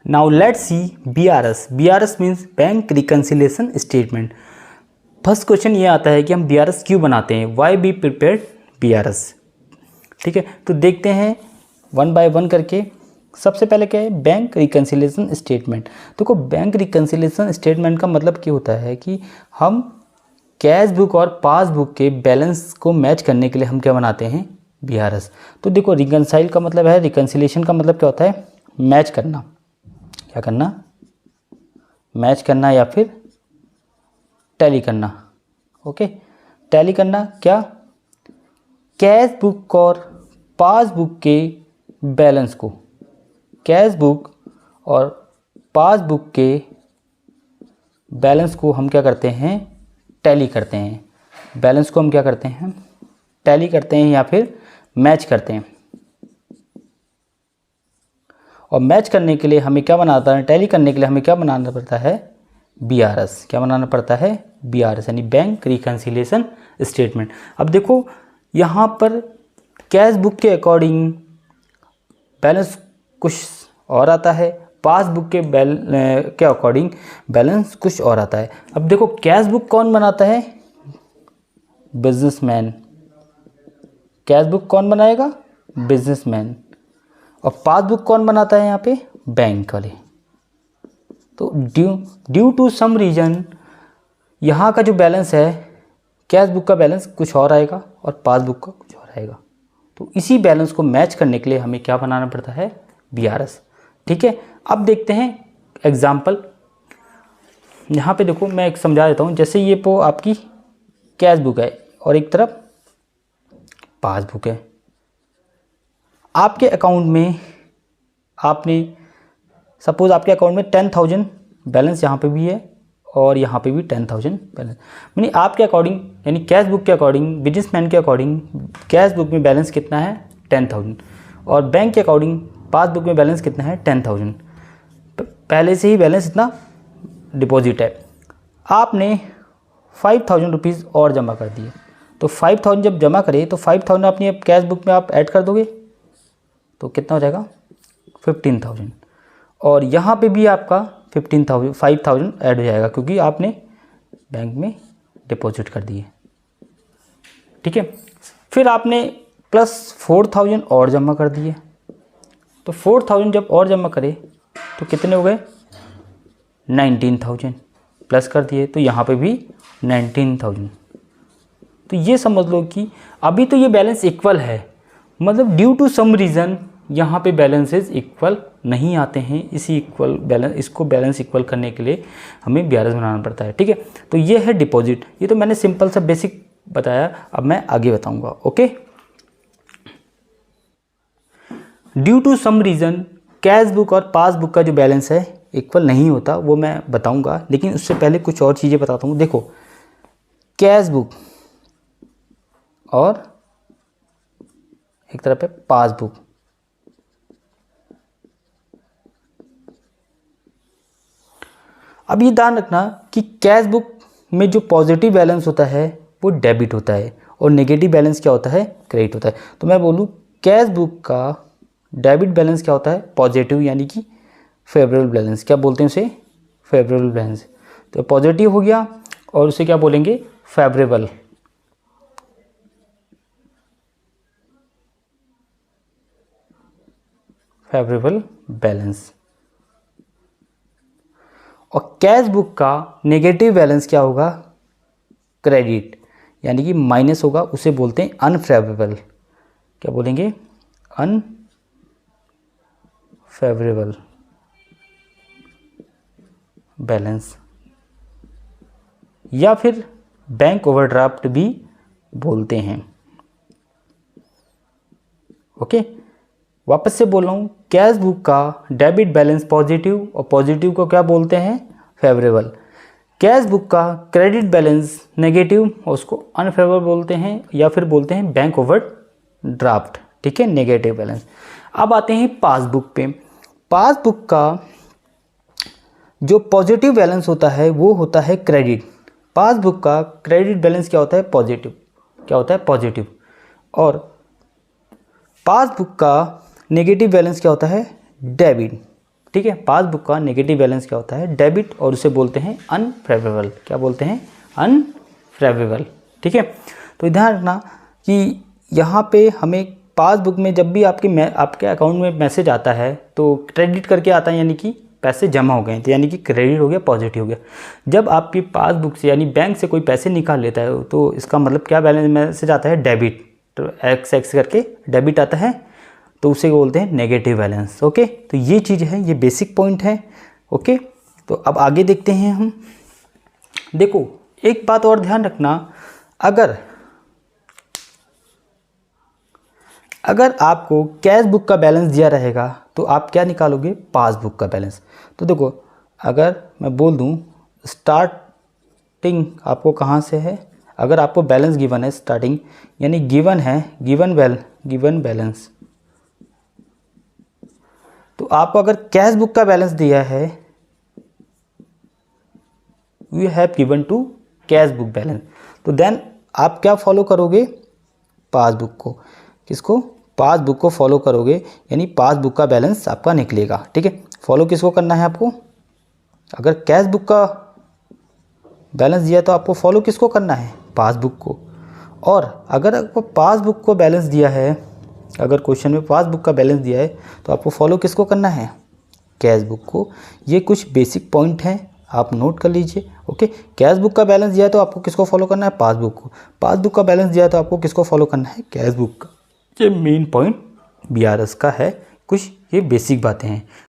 Now let's see BRS। BRS means bank reconciliation statement. First question ये आता है कि हम BRS क्यों बनाते हैं, वाई बी प्रिपेयर्ड BRS। ठीक है, तो देखते हैं वन बाय वन करके। सबसे पहले क्या है, बैंक रिकन्सिलेशन स्टेटमेंट। देखो बैंक रिकन्सिलेशन स्टेटमेंट का मतलब क्या होता है कि हम कैश बुक और पासबुक के बैलेंस को मैच करने के लिए हम क्या बनाते हैं, BRS। तो देखो रिकन्साइल का मतलब है, रिकन्सिलेशन का मतलब क्या होता है, मैच करना। क्या करना, मैच करना या फिर टैली करना। ओके, टैली करना क्या, कैश बुक और पासबुक के बैलेंस को, कैश बुक और पासबुक के बैलेंस को हम क्या करते हैं, टैली करते हैं। बैलेंस को हम क्या करते हैं, टैली करते हैं या फिर मैच करते हैं। और मैच करने के लिए हमें क्या बनाता है, टैली करने के लिए हमें क्या बनाना पड़ता है, BRS। क्या बनाना पड़ता है, BRS यानी बैंक रिकन्सिलेशन स्टेटमेंट। अब देखो यहाँ पर कैश बुक के अकॉर्डिंग बैलेंस कुछ और आता है, पासबुक के अकॉर्डिंग बैलेंस कुछ और आता है। अब देखो कैश बुक कौन बनाता है, बिजनेसमैन। कैश बुक कौन बनाएगा, बिजनेसमैन। और पासबुक कौन बनाता है यहाँ पे, बैंक वाले। तो ड्यू टू सम रीजन यहाँ का जो बैलेंस है, कैश बुक का बैलेंस कुछ और आएगा और पासबुक का कुछ और आएगा। तो इसी बैलेंस को मैच करने के लिए हमें क्या बनाना पड़ता है, BRS। ठीक है, अब देखते हैं एग्जाम्पल। यहाँ पे देखो मैं एक समझा देता हूँ। जैसे ये वो आपकी कैश बुक है और एक तरफ पासबुक है। आपके अकाउंट में आपने सपोज आपके अकाउंट में 10,000 बैलेंस यहाँ पे भी है और यहाँ पे भी 10,000 बैलेंस। यानी आपके अकॉर्डिंग, यानी कैश बुक के अकॉर्डिंग, बिजनेसमैन के अकॉर्डिंग कैश बुक में बैलेंस कितना है, 10,000। और बैंक के अकॉर्डिंग पासबुक में बैलेंस कितना है, 10,000। पहले से ही बैलेंस इतना डिपॉजिट है। आपने 5,000 रुपीज़ और जमा कर दिए। तो 5,000 जब जमा करें तो 5,000 अपनी कैश बुक में आप ऐड कर दोगे तो कितना हो जाएगा, 15,000। और यहाँ पे भी आपका 5,000 ऐड हो जाएगा क्योंकि आपने बैंक में डिपॉजिट कर दिए। ठीक है, फिर आपने प्लस 4,000 और जमा कर दिए। तो 4,000 जब और जमा करें तो कितने हो गए, 19,000 प्लस कर दिए। तो यहाँ पे भी 19,000। तो ये समझ लो कि अभी तो ये बैलेंस इक्वल है, मतलब ड्यू टू सम रीज़न यहाँ पे बैलेंसेस इक्वल नहीं आते हैं। इसको बैलेंस इक्वल करने के लिए हमें BRS बनाना पड़ता है। ठीक है, तो ये है डिपॉजिट। ये तो मैंने सिंपल सा बेसिक बताया, अब मैं आगे बताऊंगा। Okay, due to some reason cash book और पासबुक का जो बैलेंस है इक्वल नहीं होता, वो मैं बताऊंगा। लेकिन उससे पहले कुछ और चीज़ें बताता हूँ। देखो कैश बुक और एक तरफ है पासबुक। अब ये ध्यान रखना कि कैश बुक में जो पॉजिटिव बैलेंस होता है वो डेबिट होता है और नेगेटिव बैलेंस क्या होता है, क्रेडिट होता है। तो मैं बोलूँ कैश बुक का डेबिट बैलेंस क्या होता है, पॉजिटिव, यानी कि फेवरेबल बैलेंस। क्या बोलते हैं उसे, फेवरेबल बैलेंस। तो पॉजिटिव हो गया और उसे क्या बोलेंगे, फेवरेबल। Favourable balance. और कैश बुक का नेगेटिव बैलेंस क्या होगा, क्रेडिट, यानी कि माइनस होगा, उसे बोलते हैं अनफेवरेबल। क्या बोलेंगे, अनफेवरेबल बैलेंस, या फिर बैंक ओवरड्राफ्ट भी बोलते हैं। ओके, वापस से बोल रहा हूँ, कैश बुक का डेबिट बैलेंस पॉजिटिव और पॉजिटिव को क्या बोलते हैं, फेवरेबल। कैश बुक का क्रेडिट बैलेंस नेगेटिव और उसको अनफेवरेबल बोलते हैं, या फिर बोलते हैं बैंक ओवरड्राफ्ट। ठीक है, नेगेटिव बैलेंस। अब आते हैं पासबुक पे। पासबुक का जो पॉजिटिव बैलेंस होता है वो होता है क्रेडिट। पासबुक का क्रेडिट बैलेंस क्या होता है, पॉजिटिव। क्या होता है, पॉजिटिव। और पासबुक का नेगेटिव बैलेंस क्या होता है, डेबिट। ठीक है। पासबुक का नेगेटिव बैलेंस क्या होता है, डेबिट, और उसे बोलते हैं अनफेवरेबल। क्या बोलते हैं, अनफेवरेबल। ठीक है। तो ध्यान रखना कि यहाँ पे हमें पासबुक में जब भी आपके अकाउंट में मैसेज आता है तो क्रेडिट करके आता है, यानी कि पैसे जमा हो गए, तो यानी कि क्रेडिट हो गया, पॉजिटिव हो गया। जब आपकी पासबुक से यानी बैंक से कोई पैसे निकाल लेता है तो इसका मतलब क्या बैलेंस मैसेज आता है, डेबिट, तो एक्स करके डेबिट आता है, तो उसे बोलते हैं नेगेटिव बैलेंस। ओके, तो ये चीज़ है, ये बेसिक पॉइंट है। ओके, तो अब आगे देखते हैं हम। देखो एक बात और ध्यान रखना, अगर आपको कैश बुक का बैलेंस दिया रहेगा तो आप क्या निकालोगे, पासबुक का बैलेंस। तो देखो अगर मैं बोल दूं स्टार्टिंग आपको कहाँ से है, अगर आपको बैलेंस गिवन है स्टार्टिंग, यानी गिवन है, गिवन बैलेंस, तो आपको अगर कैश बुक का बैलेंस दिया है, we have given to cash book balance, तो देन आप क्या फॉलो करोगे, पासबुक को। किसको, पासबुक को फॉलो करोगे, यानी पासबुक का बैलेंस आपका निकलेगा। ठीक है, फॉलो किसको करना है आपको, अगर कैश बुक का बैलेंस दिया तो आपको फॉलो किसको करना है, पासबुक को। और अगर आपको पासबुक को बैलेंस दिया है, अगर क्वेश्चन में पासबुक का बैलेंस दिया है तो आपको फॉलो किसको करना है, कैश बुक को। ये कुछ बेसिक पॉइंट हैं, आप नोट कर लीजिए। ओके, कैश बुक का बैलेंस दिया है तो आपको किसको फॉलो करना है, पासबुक को। पासबुक का बैलेंस दिया है तो आपको किसको फॉलो करना है, कैश बुक का। ये मेन पॉइंट BRS का है, कुछ ये बेसिक बातें हैं।